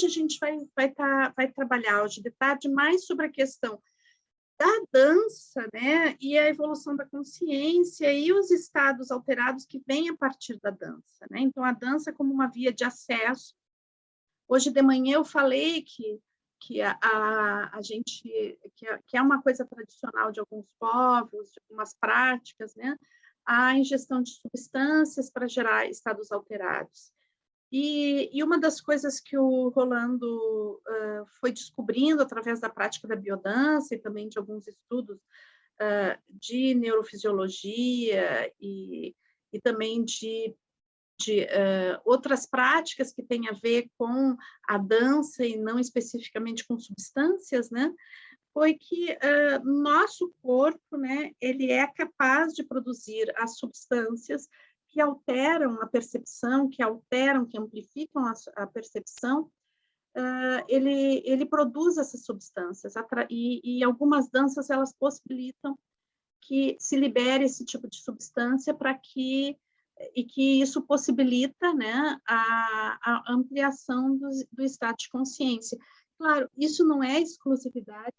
hoje a gente vai trabalhar hoje de tarde mais sobre a questão da dança, né, e a evolução da consciência e os estados alterados que vêm a partir da dança, né? Então, a dança como uma via de acesso. Hoje de manhã eu falei que a gente, que é uma coisa tradicional de alguns povos, de algumas práticas, né, a ingestão de substâncias para gerar estados alterados. E uma das coisas que o Rolando foi descobrindo através da prática da biodança e também de alguns estudos de neurofisiologia e também de outras práticas que têm a ver com a dança e não especificamente com substâncias, né? Foi que nosso corpo, né, ele é capaz de produzir as substâncias que alteram a percepção, que alteram, que amplificam a percepção, ele produz essas substâncias, e algumas danças, elas possibilitam que se libere esse tipo de substância e que isso possibilita, né, a ampliação do estado de consciência. Claro, isso não é exclusividade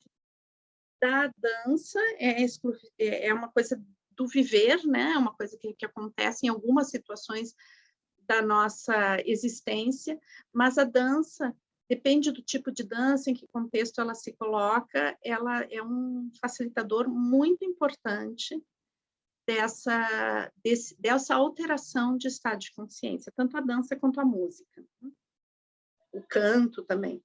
da dança, é uma coisa do viver, né? É uma coisa que acontece em algumas situações da nossa existência, mas a dança, depende do tipo de dança, em que contexto ela se coloca, ela é um facilitador muito importante dessa alteração de estado de consciência, tanto a dança quanto a música, o canto também.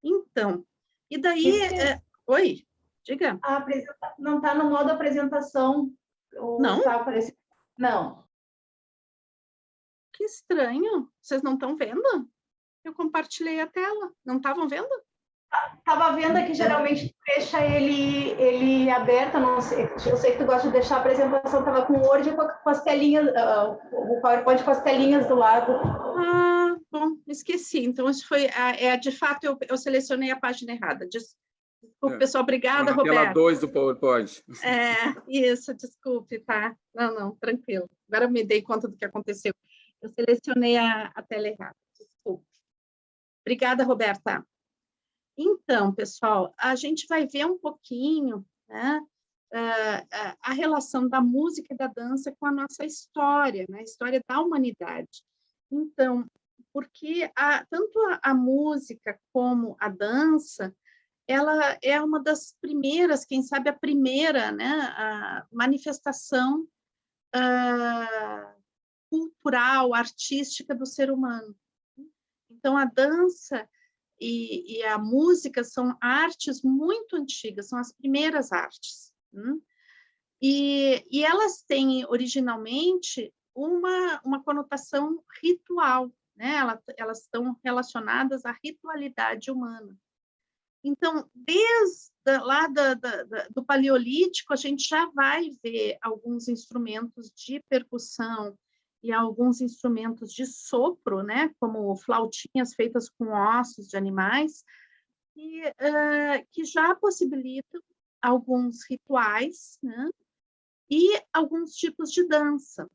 Então, e daí... Oi, diga. Não está no modo apresentação. Não? Tá aparecendo. Não. Que estranho. Vocês não estão vendo? Eu compartilhei a tela. Não estavam vendo? Estava vendo aqui, geralmente tu deixa ele aberto, não sei, eu sei que tu gosta de deixar a apresentação, estava com o Word com as telinhas, o PowerPoint com as telinhas do lado. Ah, bom, esqueci. Então, isso foi, de fato, eu selecionei a página errada. Desculpe, pessoal, obrigada, Roberto. Tela 2 do PowerPoint. Isso, desculpe, tá? Não, tranquilo. Agora eu me dei conta do que aconteceu. Eu selecionei a tela errada, desculpe. Obrigada, Roberta. Então, pessoal, a gente vai ver um pouquinho, né, a relação da música e da dança com a nossa história, né, a história da humanidade. Então, porque tanto a música como a dança, ela é uma das primeiras, quem sabe a primeira, né, a manifestação cultural, artística do ser humano. Então, a dança e a música são artes muito antigas, são as primeiras artes. E elas têm, originalmente, uma conotação ritual, né? Elas estão relacionadas à ritualidade humana. Então, desde lá do Paleolítico, a gente já vai ver alguns instrumentos de percussão e alguns instrumentos de sopro, né, como flautinhas feitas com ossos de animais, que já possibilitam alguns rituais, né, e alguns tipos de dança.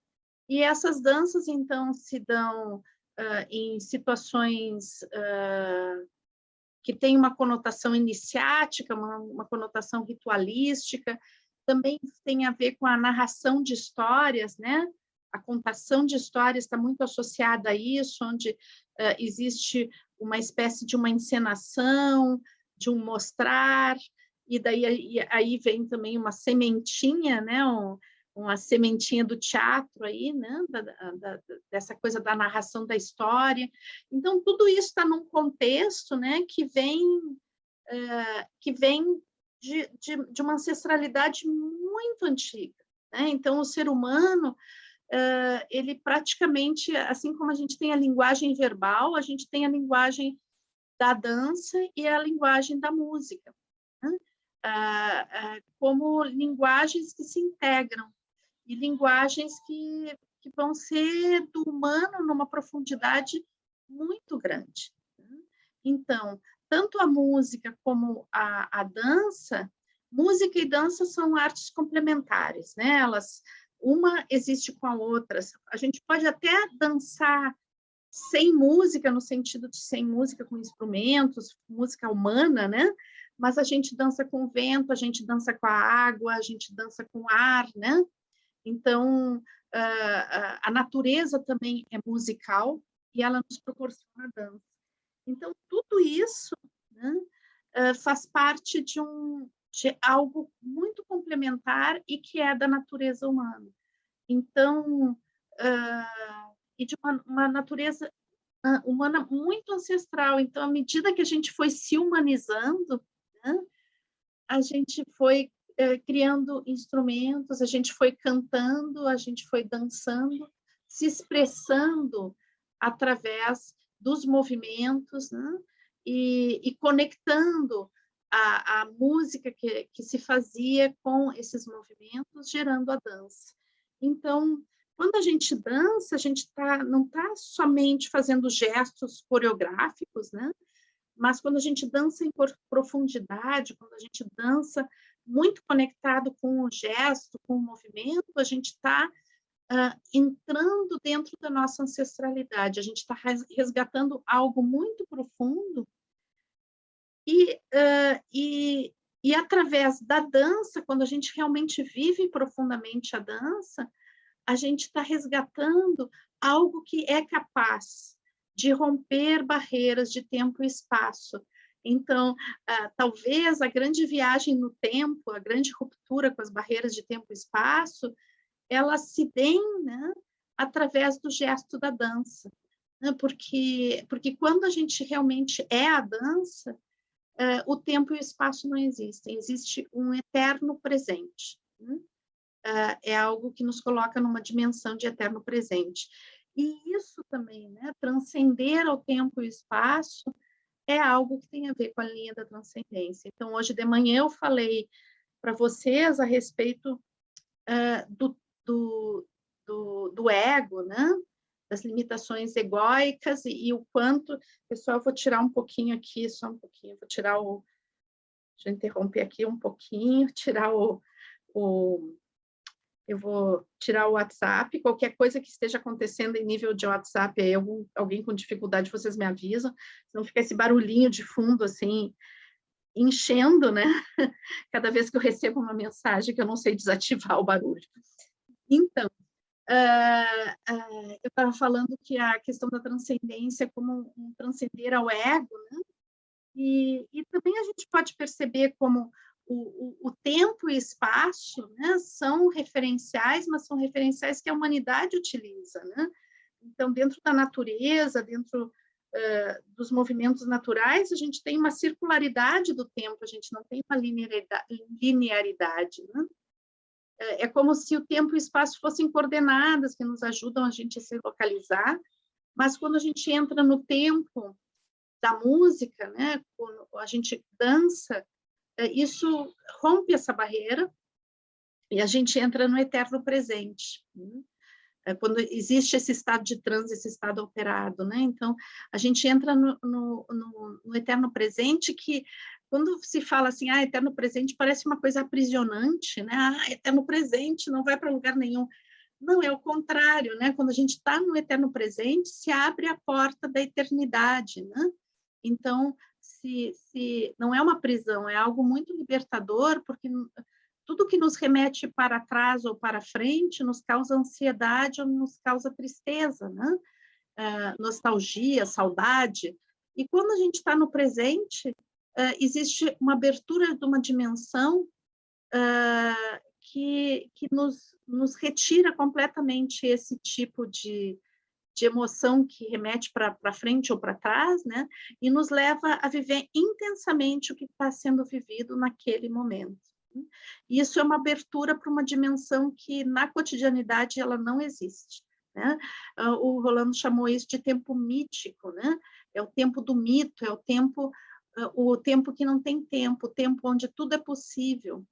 E essas danças, então, se dão em situações que têm uma conotação iniciática, uma conotação ritualística, também tem a ver com a narração de histórias, né? A contação de histórias está muito associada a isso, onde existe uma espécie de uma encenação, de um mostrar, e daí aí vem também uma sementinha, né? Uma sementinha do teatro aí, né? Dessa coisa da narração da história. Então, tudo isso está num contexto, né? Que vem de uma ancestralidade muito antiga, né? Então, o ser humano, ele praticamente, assim como a gente tem a linguagem verbal, a gente tem a linguagem da dança e a linguagem da música, né? Como linguagens que se integram e linguagens que vão ser do humano numa profundidade muito grande. Então, tanto a música como a dança, música e dança são artes complementares, né? Uma existe com a outra. A gente pode até dançar sem música, no sentido de sem música com instrumentos, música humana, né? Mas a gente dança com o vento, a gente dança com a água, a gente dança com o ar, né? Então, a natureza também é musical e ela nos proporciona dança. Então, tudo isso, né, faz parte de algo muito complementar e que é da natureza humana. Então, e de uma natureza humana muito ancestral. Então, à medida que a gente foi se humanizando, né, a gente foi criando instrumentos, a gente foi cantando, a gente foi dançando, se expressando através dos movimentos, né? E conectando a música que se fazia com esses movimentos, gerando a dança. Então, quando a gente dança, a gente não está somente fazendo gestos coreográficos, né? Mas quando a gente dança em profundidade, quando a gente dança muito conectado com o gesto, com o movimento, a gente está entrando dentro da nossa ancestralidade, a gente está resgatando algo muito profundo e através da dança, quando a gente realmente vive profundamente a dança, a gente está resgatando algo que é capaz de romper barreiras de tempo e espaço. Então, talvez a grande viagem no tempo, a grande ruptura com as barreiras de tempo e espaço, ela se dê, né, através do gesto da dança. Né? Porque quando a gente realmente é a dança, o tempo e o espaço não existem, existe um eterno presente. Né? É algo que nos coloca numa dimensão de eterno presente. E isso também, né, transcender ao tempo e espaço, é algo que tem a ver com a linha da transcendência. Então, hoje de manhã eu falei para vocês a respeito do ego, né, das limitações egóicas e o quanto... Pessoal, eu vou tirar um pouquinho aqui, só um pouquinho, vou tirar o... Deixa eu interromper aqui um pouquinho, tirar eu vou tirar o WhatsApp, qualquer coisa que esteja acontecendo em nível de WhatsApp, aí alguém com dificuldade, vocês me avisam, senão fica esse barulhinho de fundo, assim, enchendo, né? Cada vez que eu recebo uma mensagem que eu não sei desativar o barulho. Então, eu estava falando que a questão da transcendência como um transcender ao ego, né? E também a gente pode perceber como o tempo e espaço, né, são referenciais, mas são referenciais que a humanidade utiliza. Né? Então, dentro da natureza, dentro dos movimentos naturais, a gente tem uma circularidade do tempo, a gente não tem uma linearidade. Né? É como se o tempo e o espaço fossem coordenadas que nos ajudam a gente a se localizar, mas quando a gente entra no tempo da música, né, quando a gente dança, isso rompe essa barreira e a gente entra no eterno presente. Né? Quando existe esse estado de transe, esse estado alterado, né? Então, a gente entra no eterno presente que, quando se fala assim, eterno presente, parece uma coisa aprisionante, né? Eterno presente, não vai para lugar nenhum. Não, é o contrário, né? Quando a gente está no eterno presente, se abre a porta da eternidade, né? Então, se não é uma prisão, é algo muito libertador, porque tudo que nos remete para trás ou para frente nos causa ansiedade ou nos causa tristeza, né? Nostalgia, saudade. E quando a gente está no presente, existe uma abertura de uma dimensão que nos retira completamente esse tipo de emoção que remete para frente ou para trás, né? E nos leva a viver intensamente o que está sendo vivido naquele momento. E isso é uma abertura para uma dimensão que, na cotidianidade, ela não existe. Né? O Rolando chamou isso de tempo mítico, né? É o tempo do mito, é o tempo que não tem tempo, o tempo onde tudo é possível.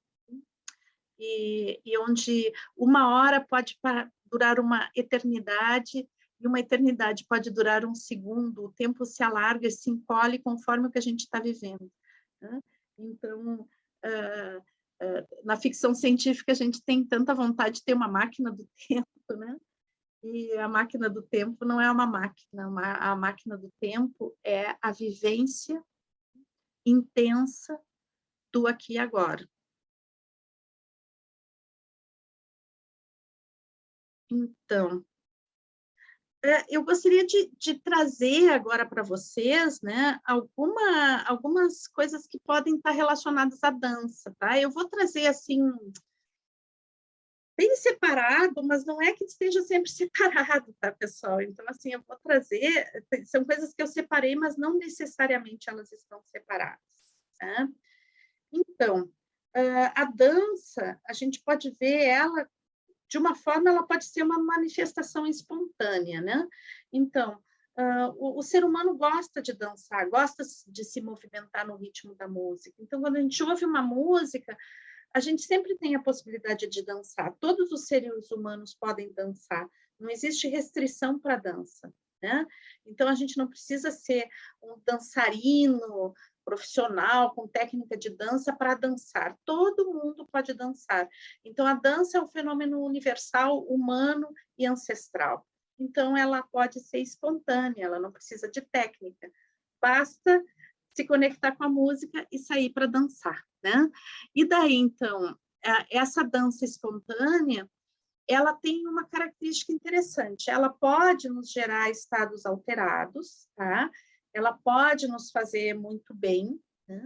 E onde uma hora pode durar uma eternidade, e uma eternidade pode durar um segundo, o tempo se alarga e se encolhe conforme o que a gente está vivendo. Né? Então, na ficção científica, a gente tem tanta vontade de ter uma máquina do tempo, né? E a máquina do tempo não é uma máquina, a máquina do tempo é a vivência intensa do aqui e agora. Então, eu gostaria de trazer agora para vocês, né, algumas coisas que podem estar relacionadas à dança, tá? Eu vou trazer, assim, bem separado, mas não é que esteja sempre separado, tá, pessoal? Então, assim, eu vou trazer, são coisas que eu separei, mas não necessariamente elas estão separadas, tá? Então, a dança, a gente pode ver ela, de uma forma, ela pode ser uma manifestação espontânea, né? Então, o ser humano gosta de dançar, gosta de se movimentar no ritmo da música. Então, quando a gente ouve uma música, a gente sempre tem a possibilidade de dançar. Todos os seres humanos podem dançar. Não existe restrição para a dança, né? Então, a gente não precisa ser um dançarino profissional com técnica de dança para dançar. Todo mundo pode dançar. Então, a dança é um fenômeno universal, humano e ancestral. Então, ela pode ser espontânea, ela não precisa de técnica. Basta se conectar com a música e sair para dançar, né? E daí, então, essa dança espontânea, ela tem uma característica interessante. Ela pode nos gerar estados alterados, tá? Ela pode nos fazer muito bem, né?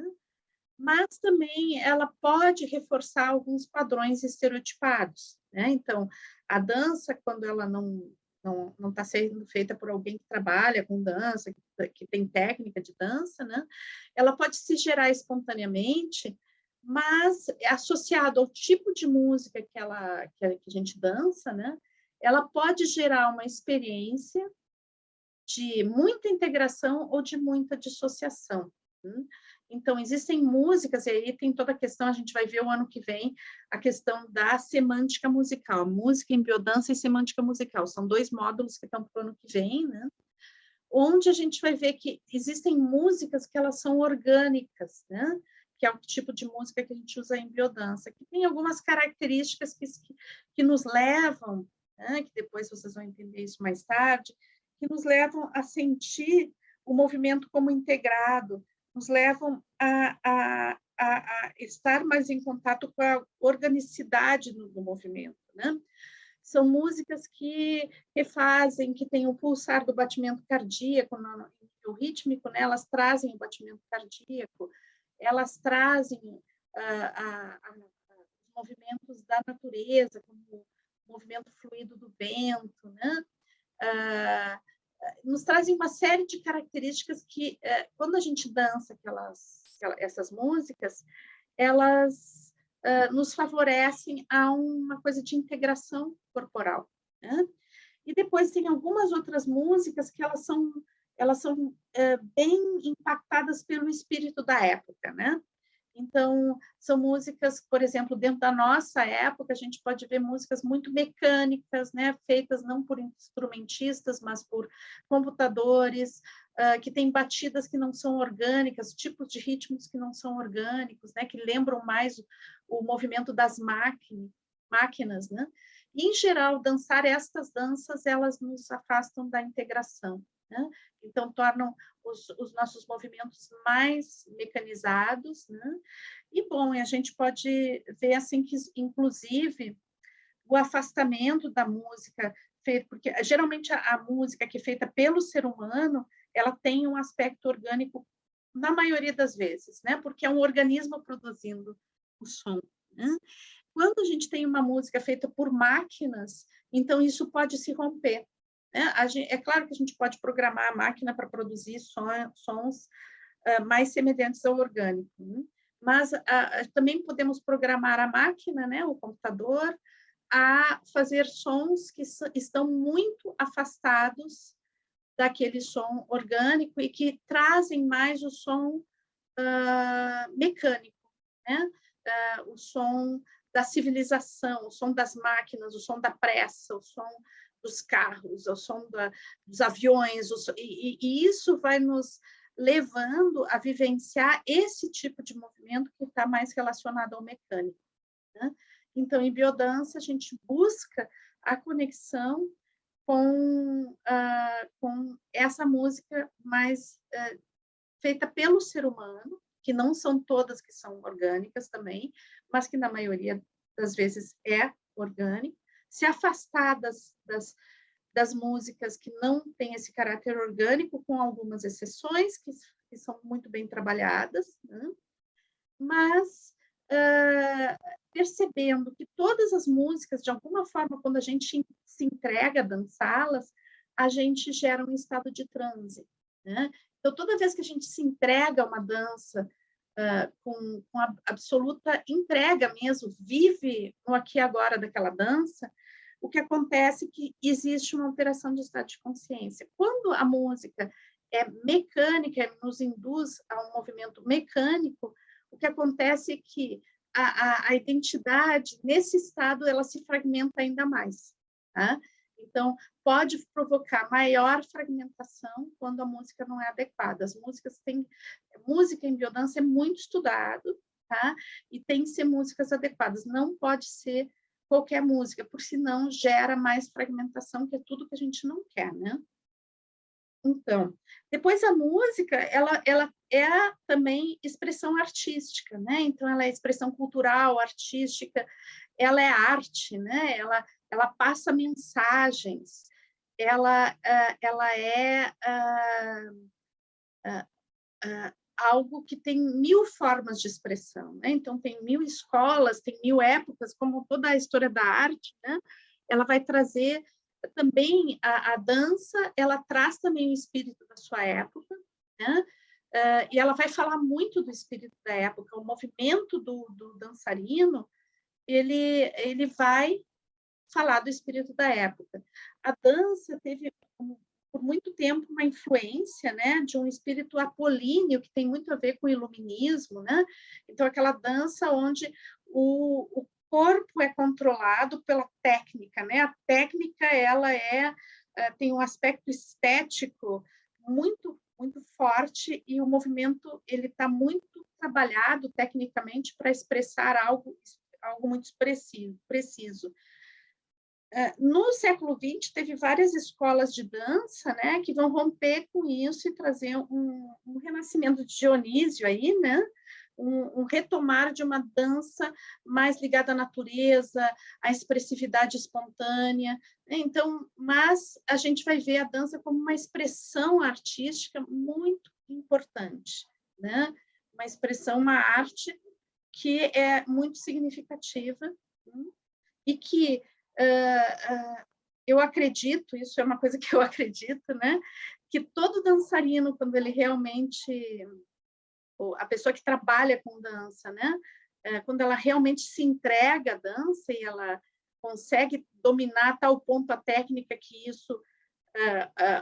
Mas também ela pode reforçar alguns padrões estereotipados, né? Então, a dança, quando ela não está sendo feita por alguém que trabalha com dança, que tem técnica de dança, né? Ela pode se gerar espontaneamente, mas associado ao tipo de música que a gente dança, né? Ela pode gerar uma experiência de muita integração ou de muita dissociação. Então, existem músicas, e aí tem toda a questão, a gente vai ver o ano que vem, a questão da semântica musical, música em biodança e semântica musical, são 2 módulos que estão para o ano que vem, né? Onde a gente vai ver que existem músicas que elas são orgânicas, né? Que é o tipo de música que a gente usa em biodança, que tem algumas características que nos levam, né? Que depois vocês vão entender isso mais tarde, que nos levam a sentir o movimento como integrado, nos levam a estar mais em contato com a organicidade do movimento, né? São músicas que refazem, que tem o pulsar do batimento cardíaco, o rítmico, né? Elas trazem o batimento cardíaco, elas trazem os movimentos da natureza, como o movimento fluido do vento, né? Nos trazem uma série de características que, quando a gente dança essas músicas, elas nos favorecem a uma coisa de integração corporal, né? E depois tem algumas outras músicas que elas são bem impactadas pelo espírito da época, né? Então, são músicas, por exemplo, dentro da nossa época, a gente pode ver músicas muito mecânicas, né? Feitas não por instrumentistas, mas por computadores, que têm batidas que não são orgânicas, tipos de ritmos que não são orgânicos, né? Que lembram mais o movimento das máquinas, né? E, em geral, dançar estas danças, elas nos afastam da integração, né? Então, tornam os nossos movimentos mais mecanizados, né? E, bom, a gente pode ver, assim, que, inclusive, o afastamento da música, porque, geralmente, a música que é feita pelo ser humano, ela tem um aspecto orgânico, na maioria das vezes, né? Porque é um organismo produzindo o som, né? Quando a gente tem uma música feita por máquinas, então isso pode se romper, né? É claro que a gente pode programar a máquina para produzir sons mais semelhantes ao orgânico, né? Mas também podemos programar a máquina, né, o computador, a fazer sons que estão muito afastados daquele som orgânico e que trazem mais o som mecânico, né? O som da civilização, o som das máquinas, o som da pressa, o som dos carros, o som dos aviões, e isso vai nos levando a vivenciar esse tipo de movimento que está mais relacionado ao mecânico, né? Então, em biodança, a gente busca a conexão com essa música mais feita pelo ser humano, que não são todas que são orgânicas também, mas que na maioria das vezes é orgânico, se afastar das músicas que não têm esse caráter orgânico, com algumas exceções que são muito bem trabalhadas, né? Mas percebendo que todas as músicas, de alguma forma, quando a gente se entrega a dançá-las, a gente gera um estado de transe, né? Então, toda vez que a gente se entrega a uma dança com a absoluta entrega mesmo, vive no aqui e agora daquela dança, o que acontece é que existe uma alteração de estado de consciência. Quando a música é mecânica, nos induz a um movimento mecânico, o que acontece é que a identidade, nesse estado, ela se fragmenta ainda mais. Tá? Então, pode provocar maior fragmentação quando a música não é adequada. As músicas têm... Música em biodança é muito estudado, tá? E tem que ser músicas adequadas. Não pode ser qualquer música, porque senão gera mais fragmentação, que é tudo que a gente não quer, né? Então, depois a música, ela é também expressão artística, né? Então, ela é expressão cultural, artística, ela é arte, né? Ela passa mensagens, ela é algo que tem 1000 formas de expressão, né? Então, tem 1000 escolas, tem 1000 épocas, como toda a história da arte, né? Ela vai trazer também a dança, ela traz também o espírito da sua época, né? E ela vai falar muito do espírito da época. O movimento do dançarino, ele vai falar do espírito da época. A dança teve, por muito tempo, uma influência, né, de um espírito apolíneo, que tem muito a ver com o iluminismo, né? Então, aquela dança onde o corpo é controlado pela técnica, né? A técnica, ela tem um aspecto estético muito forte, e o movimento ele está muito trabalhado tecnicamente para expressar algo muito preciso. No século XX, teve várias escolas de dança, né, que vão romper com isso e trazer um renascimento de Dionísio aí, né, um retomar de uma dança mais ligada à natureza, à expressividade espontânea. Então, mas a gente vai ver a dança como uma expressão artística muito importante, né? Uma expressão, uma arte que é muito significativa, né? E que eu acredito, isso é uma coisa que eu acredito, né? Que todo dançarino, quando ele realmente, a pessoa que trabalha com dança, né? Quando ela realmente se entrega à dança e ela consegue dominar a tal ponto a técnica que isso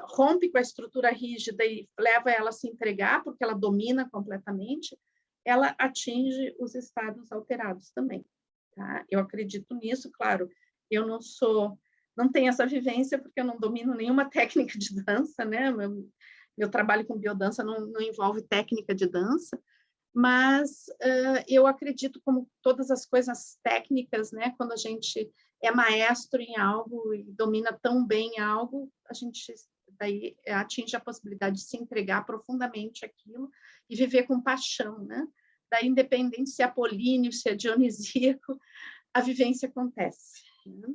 rompe com a estrutura rígida e leva ela a se entregar, porque ela domina completamente, ela atinge os estados alterados também. Tá? Eu acredito nisso, claro. Eu não tenho essa vivência, porque eu não domino nenhuma técnica de dança, né? Meu trabalho com biodança não envolve técnica de dança, mas eu acredito, como todas as coisas técnicas, né? Quando a gente é maestro em algo e domina tão bem algo, a gente daí atinge a possibilidade de se entregar profundamente àquilo e viver com paixão, né? Daí, independente se é apolíneo, se é dionisíaco, a vivência acontece. Né?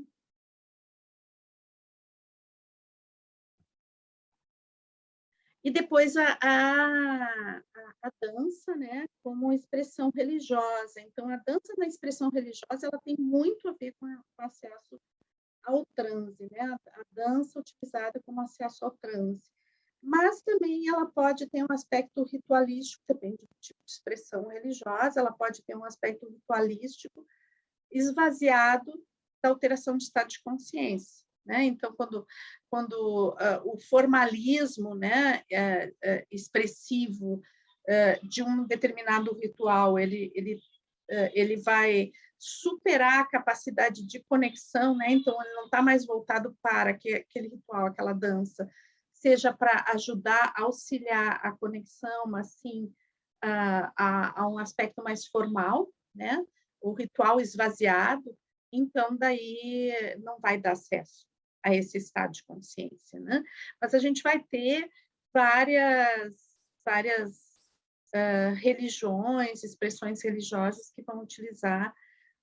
E depois a dança, né, como expressão religiosa. Então, a dança na expressão religiosa, ela tem muito a ver com o acesso ao transe, né? A dança utilizada como acesso ao transe. Mas também ela pode ter um aspecto ritualístico, depende do tipo de expressão religiosa, ela pode ter um aspecto ritualístico esvaziado da alteração de estado de consciência. Né? Então, quando o formalismo, né, expressivo de um determinado ritual, ele vai superar a capacidade de conexão, né? Então, ele não está mais voltado para aquele ritual, aquela dança, seja para ajudar, auxiliar a conexão, mas sim a um aspecto mais formal, né? O ritual esvaziado, então daí não vai dar acesso a esse estado de consciência, né? Mas a gente vai ter várias religiões, expressões religiosas que vão utilizar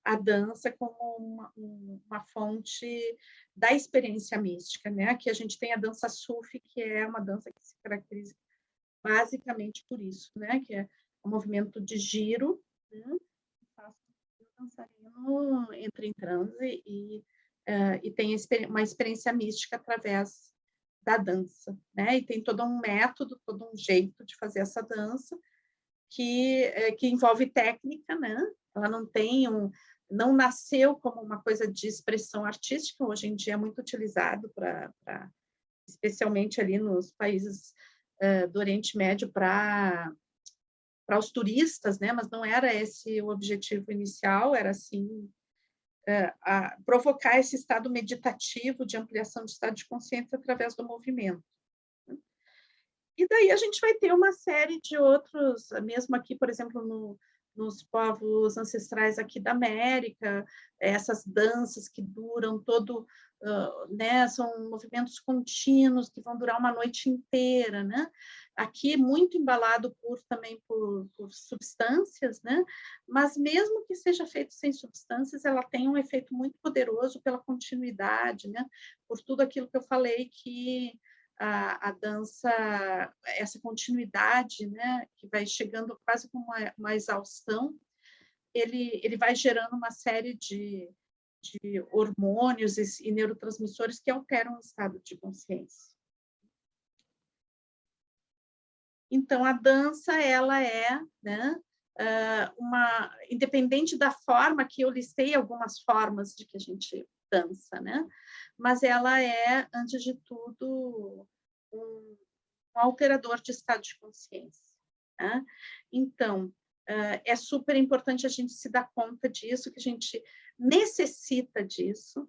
a dança como uma fonte da experiência mística, né? Aqui a gente tem a dança Sufi, que é uma dança que se caracteriza basicamente por isso, né? Que é um movimento de giro, né? Que faz com que o dançarino entre em transe e tem uma experiência mística através da dança, né? E tem todo um método, todo um jeito de fazer essa dança que envolve técnica, né? Ela não nasceu como uma coisa de expressão artística, hoje em dia é muito utilizado especialmente ali nos países do Oriente Médio para os turistas, né? Mas não era esse o objetivo inicial, era assim provocar esse estado meditativo de ampliação de estado de consciência através do movimento. E daí a gente vai ter uma série de outros, mesmo aqui, por exemplo, nos povos ancestrais aqui da América, essas danças que duram né, são movimentos contínuos que vão durar uma noite inteira, né? Aqui muito embalado também por substâncias, né? Mas mesmo que seja feito sem substâncias, ela tem um efeito muito poderoso pela continuidade, né? Por tudo aquilo que eu falei que a dança, essa continuidade, né, que vai chegando quase como uma exaustão, ele vai gerando uma série de hormônios e neurotransmissores que alteram o estado de consciência. Então, a dança, ela é, né, independente da forma, que eu listei algumas formas de que a gente dança, né? Mas ela é, antes de tudo, um alterador de estado de consciência, né? Então, é super importante a gente se dar conta disso, que a gente necessita disso,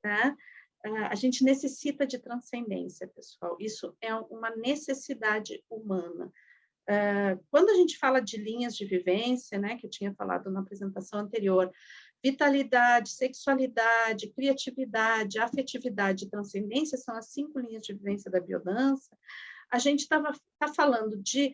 né? A gente necessita de transcendência, pessoal. Isso é uma necessidade humana. Quando a gente fala de linhas de vivência, né, que eu tinha falado na apresentação anterior, vitalidade, sexualidade, criatividade, afetividade e transcendência são as 5 linhas de vivência da biodança. A gente tá falando de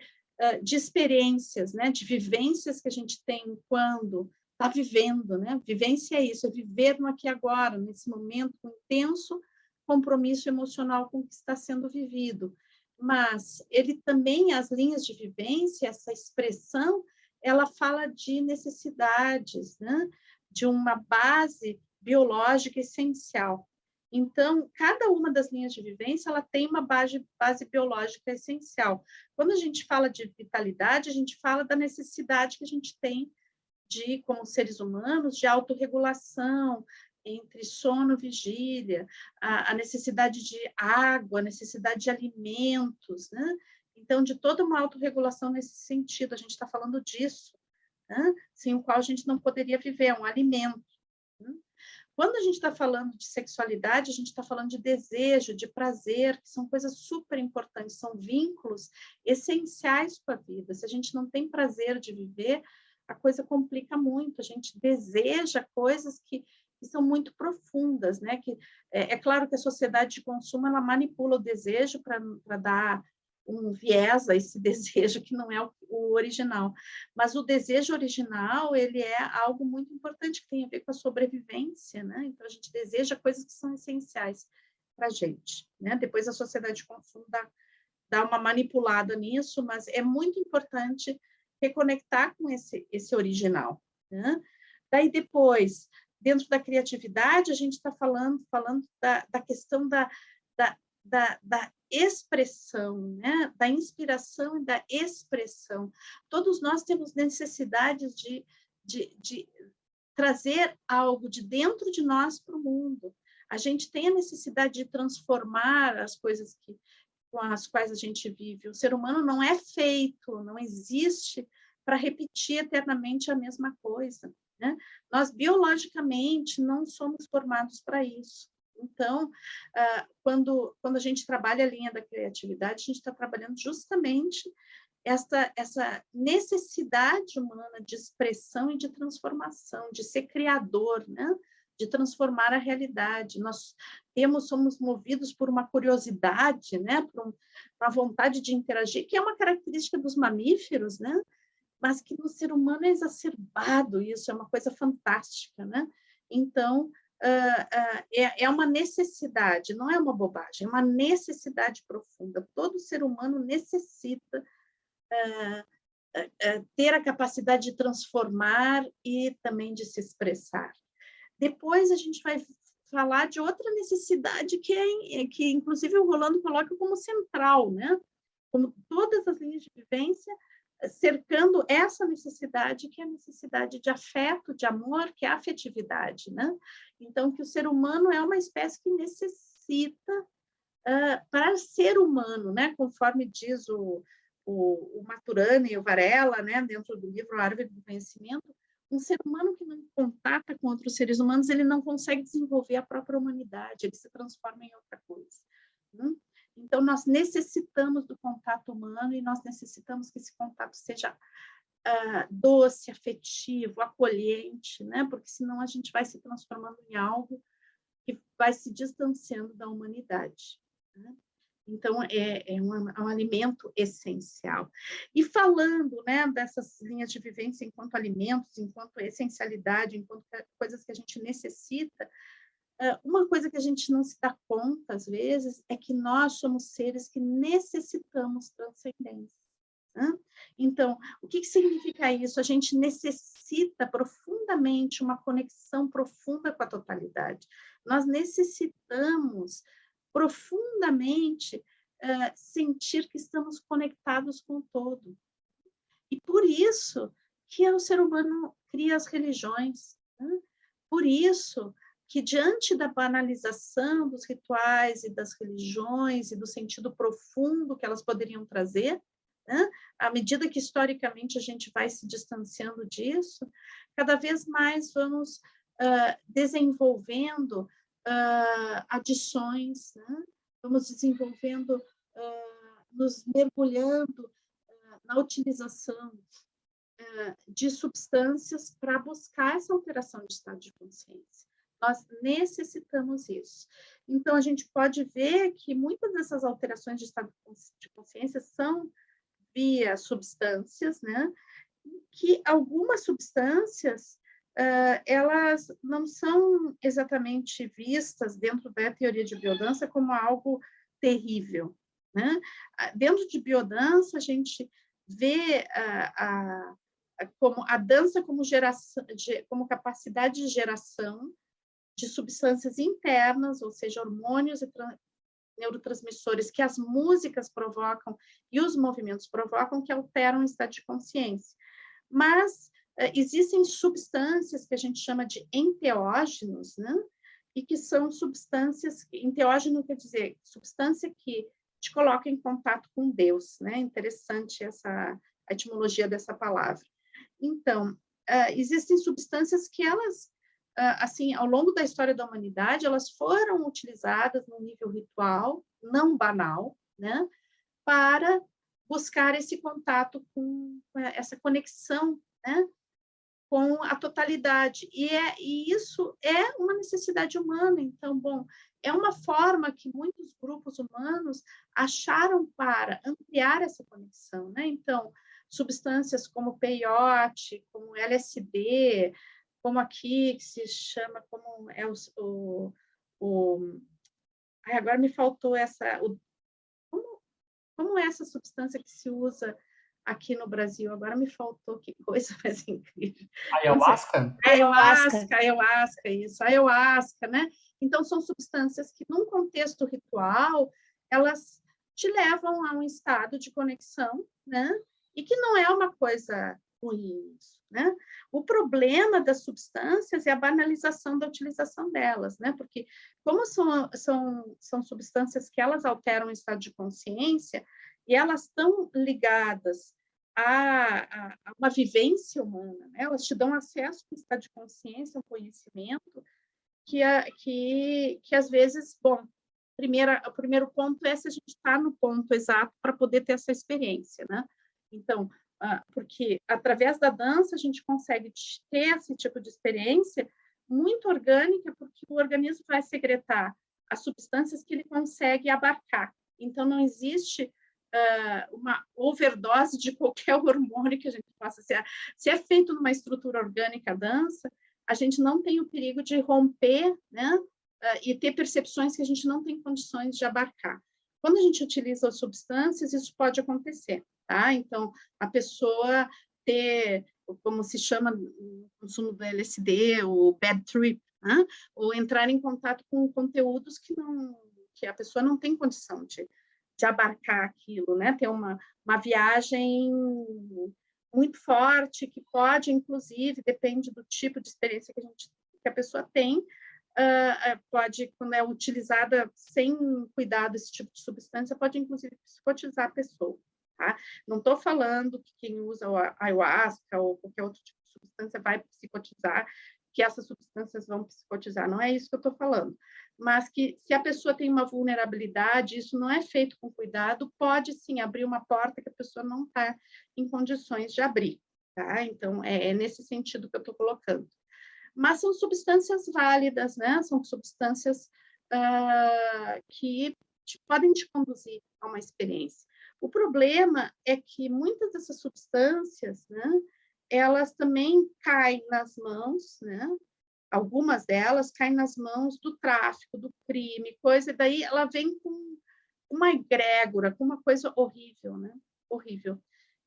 experiências, né, de vivências que a gente tem quando está vivendo, né? Vivência é isso, é viver no aqui e agora, nesse momento, com intenso compromisso emocional com o que está sendo vivido. Mas ele também, as linhas de vivência, essa expressão, ela fala de necessidades, né? De uma base biológica essencial. Então, cada uma das linhas de vivência, ela tem uma base biológica essencial. Quando a gente fala de vitalidade, a gente fala da necessidade que a gente tem como seres humanos, de autorregulação, entre sono e vigília, a necessidade de água, a necessidade de alimentos, né? Então, de toda uma autorregulação nesse sentido, a gente está falando disso, né? Sem o qual a gente não poderia viver, é um alimento. Né? Quando a gente está falando de sexualidade, a gente está falando de desejo, de prazer, que são coisas super importantes, são vínculos essenciais para a vida. Se a gente não tem prazer de viver, a coisa complica muito, a gente deseja coisas que são muito profundas, né? Que é claro que a sociedade de consumo ela manipula o desejo para dar um viés a esse desejo que não é o original, mas o desejo original ele é algo muito importante que tem a ver com a sobrevivência, né? Então a gente deseja coisas que são essenciais para a gente, né? Depois a sociedade de consumo dá uma manipulada nisso, mas é muito importante reconectar com esse original, né? Daí depois, dentro da criatividade, a gente está falando da questão da expressão, né? Da inspiração e da expressão. Todos nós temos necessidades de trazer algo de dentro de nós para o mundo. A gente tem a necessidade de transformar as coisas com as quais a gente vive. O ser humano não é feito, não existe para repetir eternamente a mesma coisa, né? Nós, biologicamente, não somos formados para isso. Então, quando a gente trabalha a linha da criatividade, a gente está trabalhando justamente essa necessidade humana de expressão e de transformação, de ser criador, né? de transformar a realidade. Nós somos movidos por uma curiosidade, né? Por uma vontade de interagir, que é uma característica dos mamíferos, né? Mas que no ser humano é exacerbado, isso é uma coisa fantástica, né? Então, é uma necessidade, não é uma bobagem, é uma necessidade profunda. Todo ser humano necessita ter a capacidade de transformar e também de se expressar. Depois a gente vai falar de outra necessidade que inclusive o Rolando coloca como central, né? Como todas as linhas de vivência, cercando essa necessidade, que é a necessidade de afeto, de amor, que é a afetividade, né? Então, que o ser humano é uma espécie que necessita, para ser humano, né? Conforme diz o Maturana e o Varela, né? Dentro do livro Árvore do Conhecimento, um ser humano que não contata com outros seres humanos, ele não consegue desenvolver a própria humanidade, ele se transforma em outra coisa, né? Então, nós necessitamos do contato humano e nós necessitamos que esse contato seja doce, afetivo, acolhente, né? Porque senão a gente vai se transformando em algo que vai se distanciando da humanidade, né? Então, é um alimento essencial. E falando, né, dessas linhas de vivência enquanto alimentos, enquanto essencialidade, enquanto coisas que a gente necessita, uma coisa que a gente não se dá conta, às vezes, é que nós somos seres que necessitamos transcendência, né? Então, o que significa isso? A gente necessita profundamente uma conexão profunda com a totalidade. Nós necessitamos profundamente sentir que estamos conectados com o todo. E por isso que o ser humano cria as religiões, né? Por isso que, diante da banalização dos rituais e das religiões e do sentido profundo que elas poderiam trazer, né? À medida que, historicamente, a gente vai se distanciando disso, cada vez mais vamos desenvolvendo adições, né? Vamos desenvolvendo, nos mergulhando na utilização de substâncias para buscar essa alteração de estado de consciência. Nós necessitamos isso. Então, a gente pode ver que muitas dessas alterações de estado de consciência são via substâncias, né? Que algumas substâncias elas não são exatamente vistas dentro da teoria de biodança como algo terrível, né? Dentro de biodança, a gente vê como a dança como geração, como capacidade de geração de substâncias internas, ou seja, hormônios e neurotransmissores que as músicas provocam e os movimentos provocam, que alteram o estado de consciência. Mas existem substâncias que a gente chama de enteógenos, né? E que são substâncias, enteógeno quer dizer substância que te coloca em contato com Deus, né? Interessante a etimologia dessa palavra. Então, existem substâncias que elas, assim, ao longo da história da humanidade, elas foram utilizadas no nível ritual, não banal, né? Para buscar esse contato com essa conexão, né? Com a totalidade. E isso é uma necessidade humana. Então, bom, é uma forma que muitos grupos humanos acharam para ampliar essa conexão, né? Então, substâncias como peiote, como LSD, como aqui que se chama, como é agora me faltou essa, como é essa substância que se usa aqui no Brasil? Agora me faltou, que coisa mais incrível. Ayahuasca? Ayahuasca, isso, ayahuasca, né? Então, são substâncias que, num contexto ritual, elas te levam a um estado de conexão, né? E que não é uma coisa ruim, né? O problema das substâncias é a banalização da utilização delas, né? Porque, como são substâncias que elas alteram o estado de consciência, e elas estão ligadas a uma vivência humana, né? Elas te dão acesso a um estado de consciência, um conhecimento que às vezes, bom, o primeiro ponto é se a gente está no ponto exato para poder ter essa experiência, né? Então, porque através da dança a gente consegue ter esse tipo de experiência muito orgânica, porque o organismo vai secretar as substâncias que ele consegue abarcar. Então, não existe uma overdose de qualquer hormônio que a gente possa ser. Se é feito numa estrutura orgânica a dança, a gente não tem o perigo de romper, né? E ter percepções que a gente não tem condições de abarcar. Quando a gente utiliza as substâncias, isso pode acontecer, tá? Então, a pessoa ter, como se chama no consumo do LSD, o bad trip, né? Ou entrar em contato com conteúdos que a pessoa não tem condição de abarcar aquilo, né? Ter uma viagem muito forte, que pode, inclusive, depende do tipo de experiência que a pessoa tem, pode, quando é utilizada sem cuidado esse tipo de substância, pode, inclusive, psicotizar a pessoa. Tá? Não estou falando que quem usa o ayahuasca ou qualquer outro tipo de substância vai psicotizar, que essas substâncias vão psicotizar, não é isso que eu estou falando. Mas que se a pessoa tem uma vulnerabilidade, isso não é feito com cuidado, pode sim abrir uma porta que a pessoa não está em condições de abrir. Tá? Então, é nesse sentido que eu estou colocando. Mas são substâncias válidas, né? São substâncias que podem te conduzir a uma experiência. O problema é que muitas dessas substâncias, né, elas também caem nas mãos, né? Algumas delas caem nas mãos do tráfico, do crime, coisa, e daí ela vem com uma egrégora, com uma coisa horrível, né? Horrível.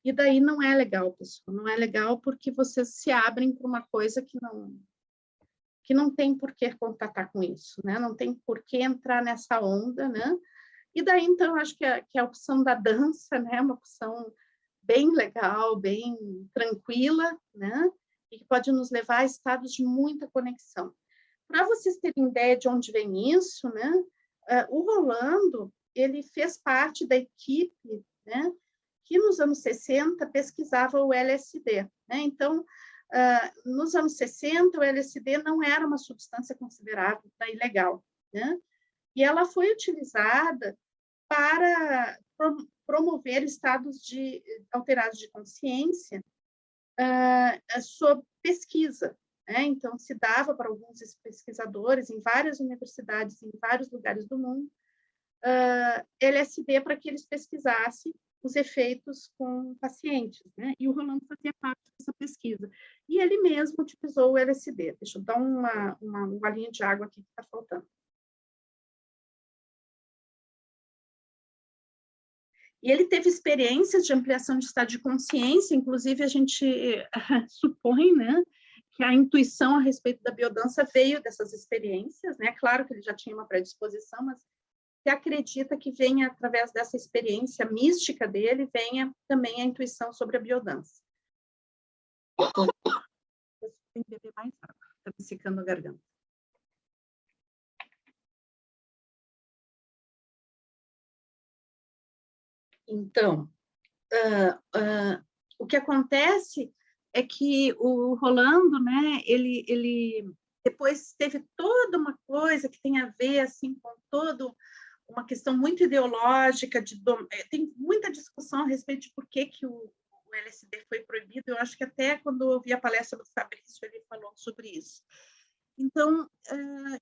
E daí não é legal, pessoal, não é legal porque vocês se abrem para uma coisa que não tem por que contatar com isso, né? Não tem por que entrar nessa onda, né? E daí, então, acho que a opção da dança, né? É uma opção bem legal, bem tranquila, né? E que pode nos levar a estados de muita conexão. Para vocês terem ideia de onde vem isso, né? O Rolando, ele fez parte da equipe, né? Que nos anos 60 pesquisava o LSD, né? Então, nos anos 60, o LSD não era uma substância considerada ilegal, né? E ela foi utilizada para promover estados alterados de consciência sob pesquisa, né? Então, se dava para alguns pesquisadores em várias universidades, em vários lugares do mundo, LSD para que eles pesquisassem os efeitos com pacientes, né? E o Rolando fazia parte dessa pesquisa. E ele mesmo utilizou o LSD. Deixa eu dar um golinho de água aqui que está faltando. E ele teve experiências de ampliação de estado de consciência, inclusive a gente supõe, né, que a intuição a respeito da biodança veio dessas experiências, né? Claro que ele já tinha uma predisposição, mas se acredita que venha, através dessa experiência mística dele, venha também a intuição sobre a biodança. Eu tenho que beber mais água, está me secando a garganta. Então, o que acontece é que o Rolando, né, ele depois teve toda uma coisa que tem a ver assim com todo uma questão muito ideológica, tem muita discussão a respeito de por que o LSD foi proibido. Eu acho que até quando eu vi a palestra do Fabrício, ele falou sobre isso. Então,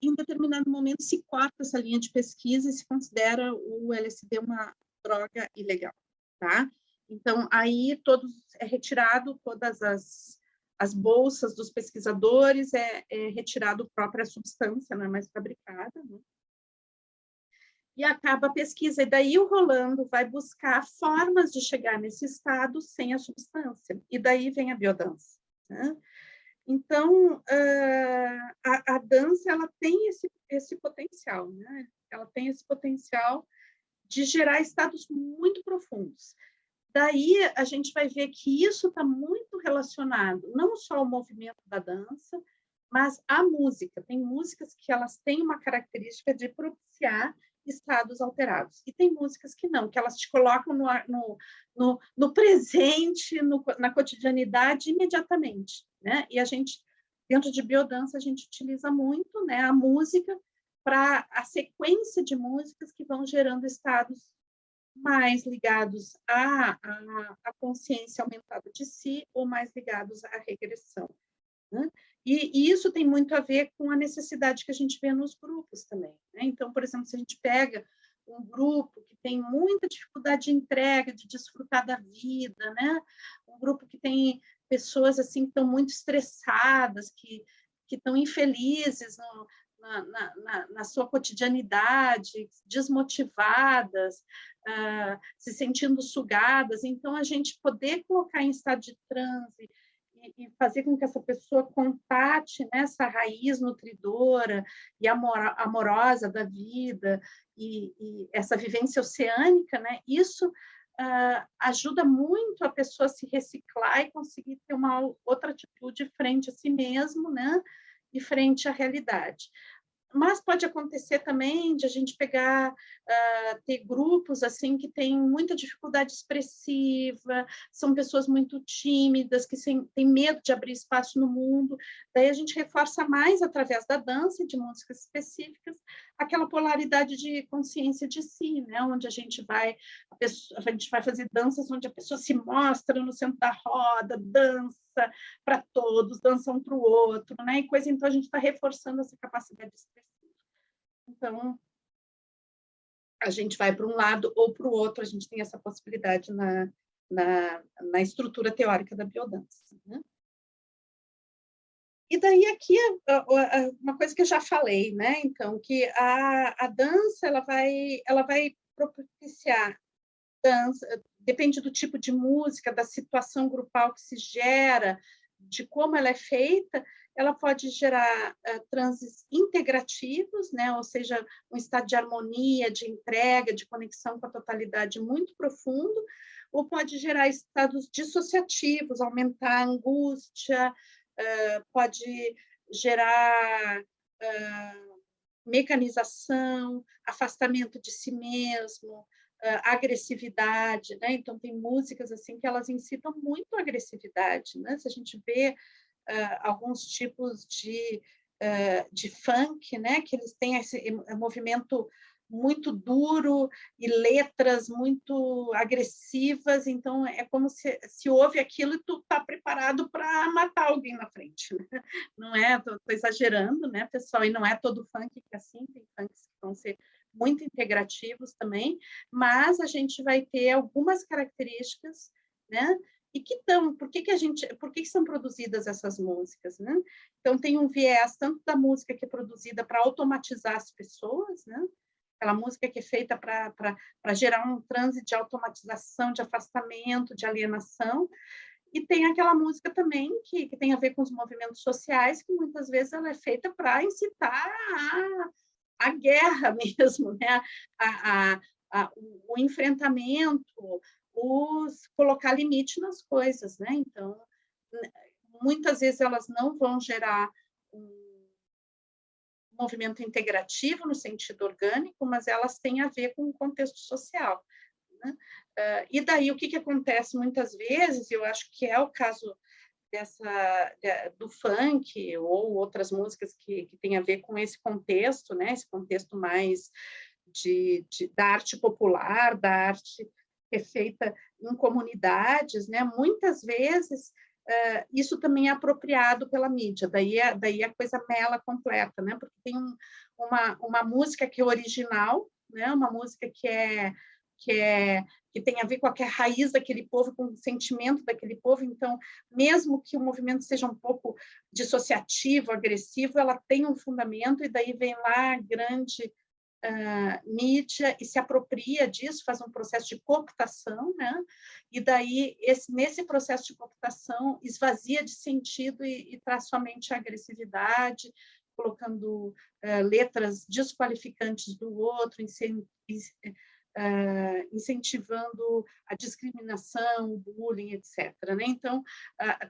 em determinado momento, se corta essa linha de pesquisa e se considera o LSD uma droga ilegal, tá? Então, aí é retirado todas as bolsas dos pesquisadores, é retirado a própria substância, não é mais fabricada, né? E acaba a pesquisa. E daí o Rolando vai buscar formas de chegar nesse estado sem a substância. E daí vem a biodança, né? Então, a dança ela tem esse potencial, né? Ela tem esse potencial de gerar estados muito profundos. Daí a gente vai ver que isso está muito relacionado não só ao movimento da dança, mas à música. Tem músicas que elas têm uma característica de propiciar estados alterados. E tem músicas que não, que elas te colocam no presente, na cotidianidade imediatamente, né? E a gente, dentro de biodança, a gente utiliza muito, né, a música para a sequência de músicas que vão gerando estados mais ligados à consciência aumentada de si ou mais ligados à regressão, né? E isso tem muito a ver com a necessidade que a gente vê nos grupos também, né? Então, por exemplo, se a gente pega um grupo que tem muita dificuldade de entrega, de desfrutar da vida, né? Um grupo que tem pessoas assim que estão muito estressadas, que estão infelizes na sua cotidianidade, desmotivadas, se sentindo sugadas. Então, a gente poder colocar em estado de transe e fazer com que essa pessoa contate, né, essa raiz nutridora e amorosa da vida e essa vivência oceânica, né, isso ajuda muito a pessoa a se reciclar e conseguir ter uma outra atitude frente a si mesmo, né, e frente à realidade. Mas pode acontecer também de a gente pegar, ter grupos assim que têm muita dificuldade expressiva, são pessoas muito tímidas, que têm medo de abrir espaço no mundo. Daí a gente reforça mais, através da dança e de músicas específicas, aquela polaridade de consciência de si, né? Onde a gente vai fazer danças onde a pessoa se mostra no centro da roda, dança para todos, dança um para o outro, né? E coisa, então a gente está reforçando essa capacidade expressiva. Então, a gente vai para um lado ou para o outro, a gente tem essa possibilidade na estrutura teórica da biodança, né? E daí aqui uma coisa que eu já falei, né? Então, que a dança ela vai propiciar dança, depende do tipo de música, da situação grupal que se gera, de como ela é feita, ela pode gerar transes integrativos, né? Ou seja, um estado de harmonia, de entrega, de conexão com a totalidade muito profundo, ou pode gerar estados dissociativos, aumentar a angústia, pode gerar mecanização, afastamento de si mesmo, agressividade, né? Então tem músicas assim que elas incitam muito a agressividade, né? Se a gente vê alguns tipos de funk, né? Que eles têm esse movimento muito duro e letras muito agressivas, então é como se ouve aquilo e tu está preparado para matar alguém na frente, né? Não é, estou exagerando, né, pessoal, e não é todo funk que é assim, tem funks que vão ser muito integrativos também, mas a gente vai ter algumas características, né? E que estão, por que são produzidas essas músicas, né? Então tem um viés tanto da música que é produzida para automatizar as pessoas, né? Aquela música que é feita para gerar um transe de automatização, de afastamento, de alienação, e tem aquela música também que tem a ver com os movimentos sociais, que muitas vezes ela é feita para incitar a guerra mesmo, né? O enfrentamento, colocar limite nas coisas, né? Então, muitas vezes elas não vão gerar um movimento integrativo no sentido orgânico, mas elas têm a ver com o contexto social, né? E daí o que acontece muitas vezes, eu acho que é o caso do funk ou outras músicas que têm a ver com esse contexto, né? Esse contexto mais da arte popular, da arte que é feita em comunidades, né? Muitas vezes isso também é apropriado pela mídia, daí a coisa mela completa, né? Porque tem uma música que é original, né? Uma música que tem a ver com a raiz daquele povo, com o sentimento daquele povo, então, mesmo que o movimento seja um pouco dissociativo, agressivo, ela tem um fundamento, e daí vem lá a grande mídia e se apropria disso, faz um processo de cooptação, né? E daí, nesse processo de cooptação, esvazia de sentido e traz somente a agressividade, colocando letras desqualificantes do outro, incentivando a discriminação, o bullying, etc. Né? Então,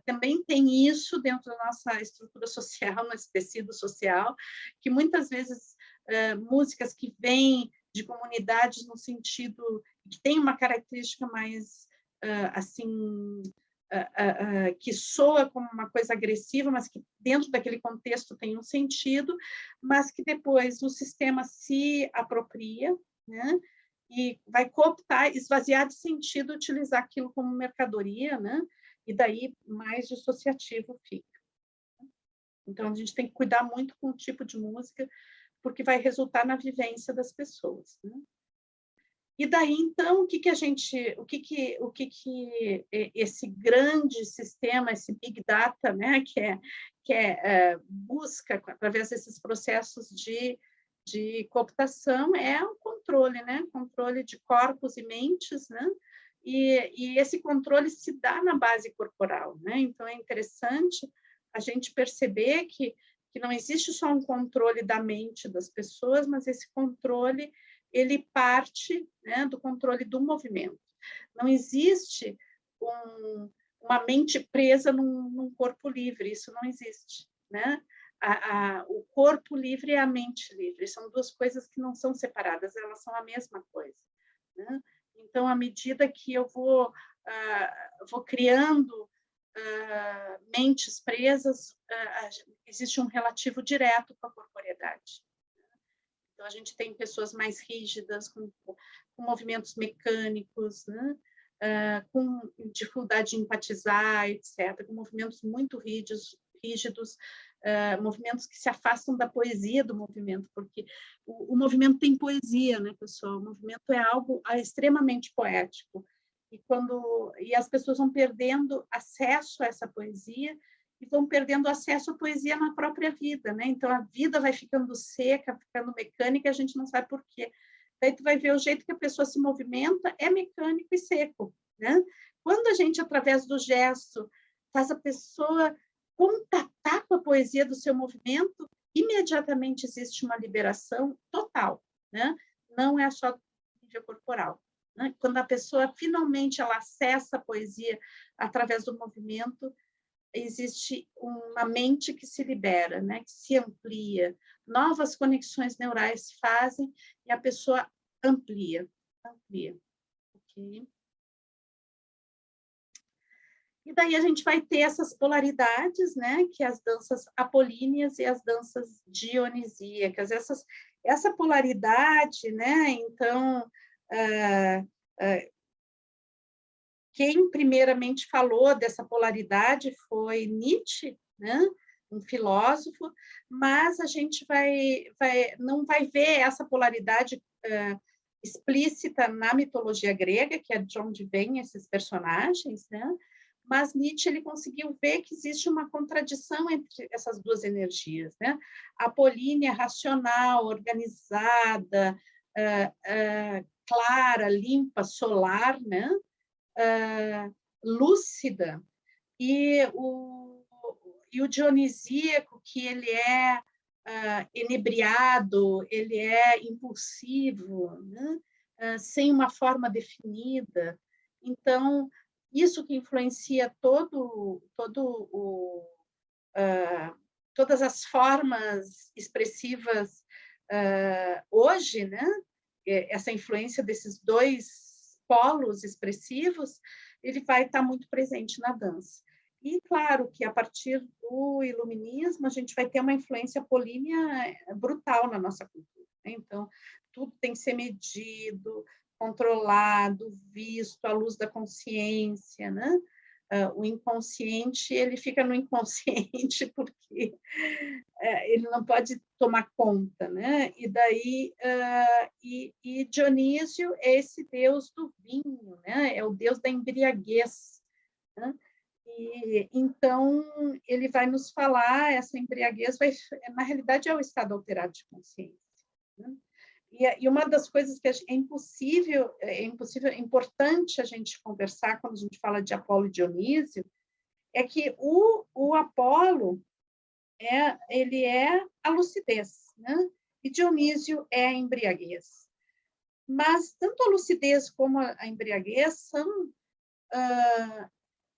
também tem isso dentro da nossa estrutura social, nesse tecido social, que muitas vezes músicas que vêm de comunidades no sentido que tem uma característica mais assim que soa como uma coisa agressiva, mas que dentro daquele contexto tem um sentido, mas que depois o sistema se apropria, né? E vai cooptar, esvaziar de sentido, utilizar aquilo como mercadoria, né? E daí mais dissociativo fica. Então, a gente tem que cuidar muito com o tipo de música, porque vai resultar na vivência das pessoas, né? E daí, então, o que esse grande sistema, esse Big Data, né, busca, através desses processos de cooptação, é o controle, né? Controle de corpos e mentes, né? E esse controle se dá na base corporal, né? Então, é interessante a gente perceber que não existe só um controle da mente das pessoas, mas esse controle ele parte, né, do controle do movimento. Não existe uma mente presa num corpo livre, isso não existe, né? O corpo livre e a mente livre são duas coisas que não são separadas, elas são a mesma coisa, né? Então, à medida que eu vou criando mentes presas, existe um relativo direto com a corporeidade. Então, a gente tem pessoas mais rígidas, com movimentos mecânicos, né? Com dificuldade de empatizar, etc., com movimentos muito rígidos, movimentos que se afastam da poesia do movimento, porque o movimento tem poesia, né, pessoal? O movimento é algo extremamente poético. E as pessoas vão perdendo acesso a essa poesia e vão perdendo acesso à poesia na própria vida, né? Então, a vida vai ficando seca, ficando mecânica, e a gente não sabe por quê. Daí tu vai ver o jeito que a pessoa se movimenta, é mecânico e seco, né? Quando a gente, através do gesto, faz a pessoa contatar com a poesia do seu movimento, imediatamente existe uma liberação total, né? Não é só nível corporal, né? Quando a pessoa, finalmente, ela acessa a poesia através do movimento, existe uma mente que se libera, né? Que se amplia, novas conexões neurais se fazem e a pessoa amplia. Okay? E daí a gente vai ter essas polaridades, né? Que é as danças apolíneas e as danças dionisíacas. Essa polaridade, né? Então, quem primeiramente falou dessa polaridade foi Nietzsche, né? Um filósofo, mas a gente não vai ver essa polaridade explícita na mitologia grega, que é de onde vêm esses personagens, né? Mas Nietzsche ele conseguiu ver que existe uma contradição entre essas duas energias, né? A apolínea racional, organizada, clara, limpa, solar, né? Lúcida, e o dionisíaco, que ele é enebriado, ele é impulsivo, né? Sem uma forma definida. Então, isso que influencia todas as formas expressivas hoje, né? Essa influência desses dois polos expressivos, ele vai estar muito presente na dança. E, claro, que a partir do iluminismo, a gente vai ter uma influência apolínea brutal na nossa cultura, né? Então, tudo tem que ser medido, controlado, visto à luz da consciência, né? O inconsciente, ele fica no inconsciente porque ele não pode tomar conta, né? E daí e Dionísio é esse deus do vinho, né? É o deus da embriaguez, né? E então ele vai nos falar, essa embriaguez na realidade é o estado alterado de consciência, né? E uma das coisas que é importante a gente conversar quando a gente fala de Apolo e Dionísio, é que o Apolo ele é a lucidez, né? E Dionísio é a embriaguez. Mas tanto a lucidez como a embriaguez são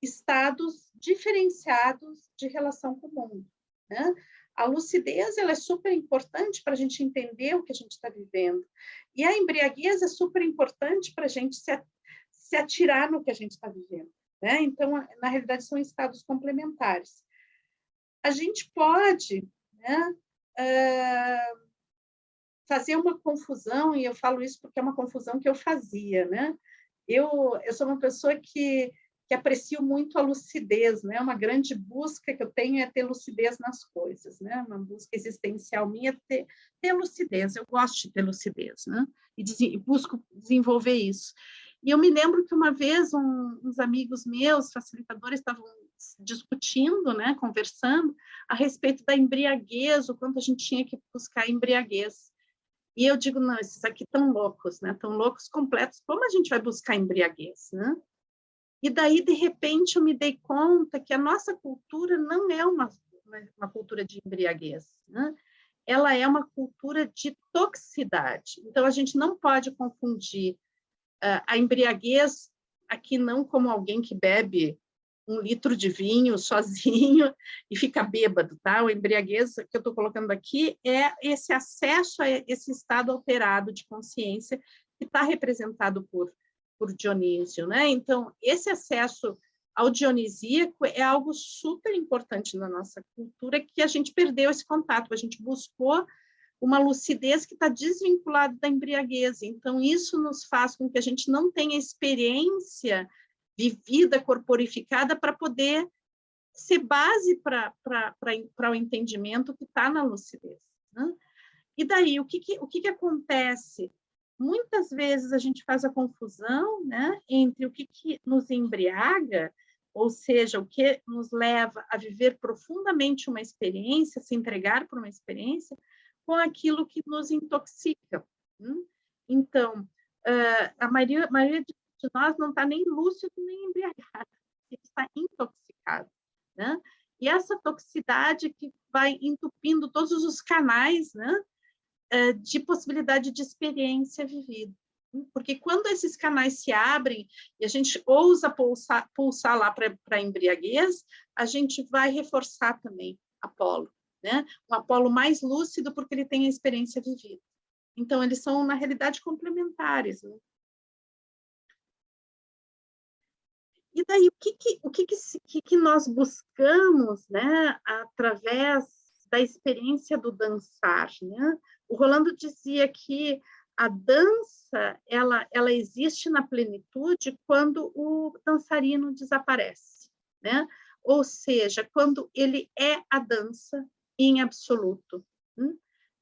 estados diferenciados de relação com o mundo, né? A lucidez ela é super importante para a gente entender o que a gente está vivendo. E a embriaguez é super importante para a gente se atirar no que a gente está vivendo, né? Então, na realidade, são estados complementares. A gente pode, né, fazer uma confusão, e eu falo isso porque é uma confusão que eu fazia, né? Eu sou uma pessoa que que aprecio muito a lucidez, né? Uma grande busca que eu tenho é ter lucidez nas coisas, né? Uma busca existencial minha é ter lucidez. Eu gosto de ter lucidez, né? E busco desenvolver isso. E eu me lembro que uma vez uns amigos meus, facilitadores, estavam discutindo, né, conversando a respeito da embriaguez, o quanto a gente tinha que buscar embriaguez. E eu digo, não, esses aqui estão loucos, né? Estão loucos completos. Como a gente vai buscar embriaguez, né? E daí, de repente, eu me dei conta que a nossa cultura não é uma cultura de embriaguez, né? Ela é uma cultura de toxicidade. Então, a gente não pode confundir a embriaguez aqui não como alguém que bebe 1 litro de vinho sozinho e fica bêbado, tá? O embriaguez que eu estou colocando aqui é esse acesso a esse estado alterado de consciência que está representado por Dionísio, né? Então, esse acesso ao dionisíaco é algo super importante na nossa cultura, que a gente perdeu esse contato, a gente buscou uma lucidez que está desvinculada da embriaguez. Então, isso nos faz com que a gente não tenha experiência vivida, corporificada, para poder ser base para o entendimento que está na lucidez, né? E daí, o que acontece? Muitas vezes a gente faz a confusão, né, entre o que nos embriaga, ou seja, o que nos leva a viver profundamente uma experiência, se entregar por uma experiência, com aquilo que nos intoxica. Então, a maioria de nós não está nem lúcido nem embriagado, está intoxicado, né? E essa toxicidade que vai entupindo todos os canais, né, de possibilidade de experiência vivida. Porque quando esses canais se abrem e a gente ousa pulsar lá para a embriaguez, a gente vai reforçar também Apolo, né? Um Apolo mais lúcido porque ele tem a experiência vivida. Então, eles são, na realidade, complementares, né? E daí, o que nós buscamos, né, através da experiência do dançar, né? O Rolando dizia que a dança, ela existe na plenitude quando o dançarino desaparece, né? Ou seja, quando ele é a dança em absoluto,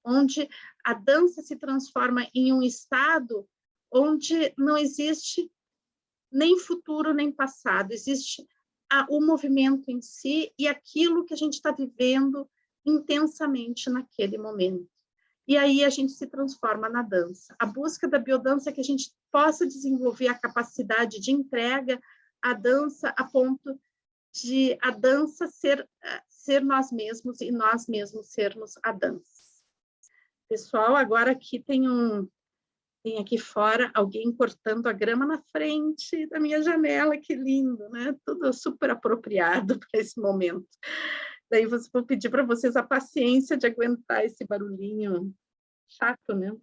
onde a dança se transforma em um estado onde não existe nem futuro, nem passado, existe o movimento em si e aquilo que a gente está vivendo intensamente naquele momento. E aí a gente se transforma na dança. A busca da biodança é que a gente possa desenvolver a capacidade de entrega à dança a ponto de a dança ser nós mesmos e nós mesmos sermos a dança. Pessoal, agora aqui tem aqui fora alguém cortando a grama na frente da minha janela, que lindo, né? Tudo super apropriado para esse momento. Daí vou pedir para vocês a paciência de aguentar esse barulhinho chato, né?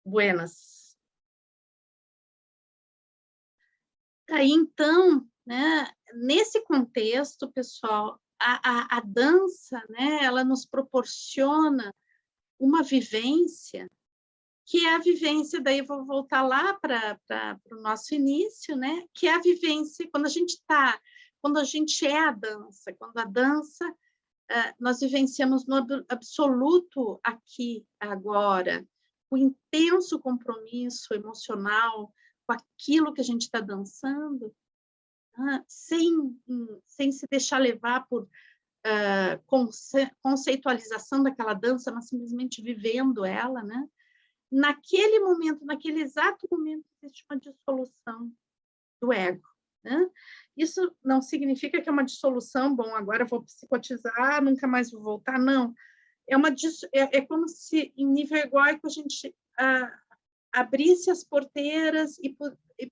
Buenas. Daí, então, né, nesse contexto, pessoal, a dança, né, ela nos proporciona uma vivência que é a vivência, daí vou voltar lá para o nosso início, né? Que é a vivência quando a gente é a dança, quando a dança, nós vivenciamos no absoluto aqui, agora, o intenso compromisso emocional com aquilo que a gente está dançando, sem se deixar levar por conceitualização daquela dança, mas simplesmente vivendo ela, né? Naquele momento, naquele exato momento, existe uma dissolução do ego, né? Isso não significa que é uma dissolução, bom, agora eu vou psicotizar, nunca mais vou voltar, não. É como se, em nível egóico, a gente abrisse as porteiras e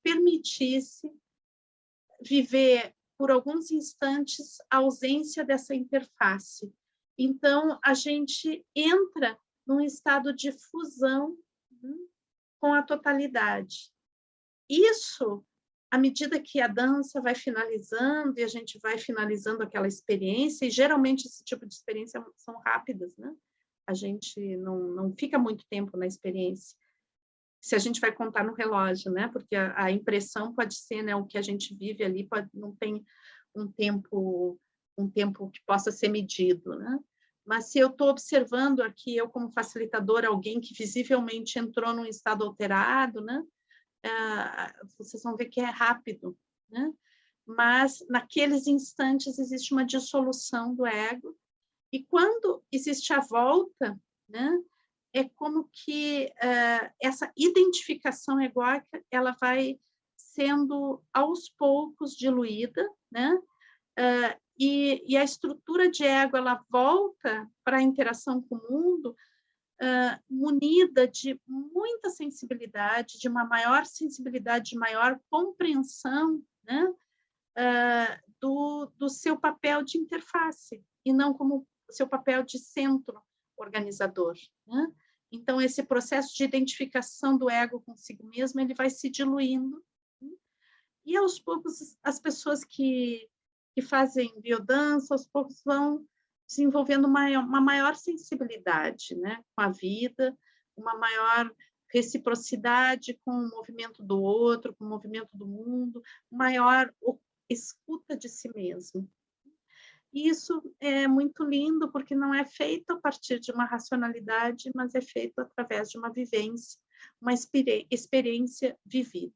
permitisse viver, por alguns instantes, a ausência dessa interface. Então, a gente entra num estado de fusão com a totalidade. Isso, à medida que a dança vai finalizando e a gente vai finalizando aquela experiência, e geralmente esse tipo de experiência são rápidas, né? A gente não fica muito tempo na experiência. se a gente vai contar no relógio, né? Porque a impressão pode ser, né, o que a gente vive ali, não tem um tempo que possa ser medido, né? Mas se eu estou observando aqui, eu como facilitadora, alguém que visivelmente entrou num estado alterado, né? Vocês vão ver que é rápido, né? Mas naqueles instantes existe uma dissolução do ego, e quando existe a volta, né? É como que essa identificação egóica ela vai sendo aos poucos diluída, né? E a estrutura de ego ela volta para a interação com o mundo munida de muita sensibilidade, de uma maior sensibilidade, de maior compreensão, né? Do seu papel de interface, e não como seu papel de centro organizador, né? Então, esse processo de identificação do ego consigo mesmo, ele vai se diluindo, né? E aos poucos, as pessoas que fazem biodança, aos poucos vão desenvolvendo uma maior sensibilidade, né, com a vida, uma maior reciprocidade com o movimento do outro, com o movimento do mundo, maior escuta de si mesmo. E isso é muito lindo, porque não é feito a partir de uma racionalidade, mas é feito através de uma vivência, uma experiência vivida.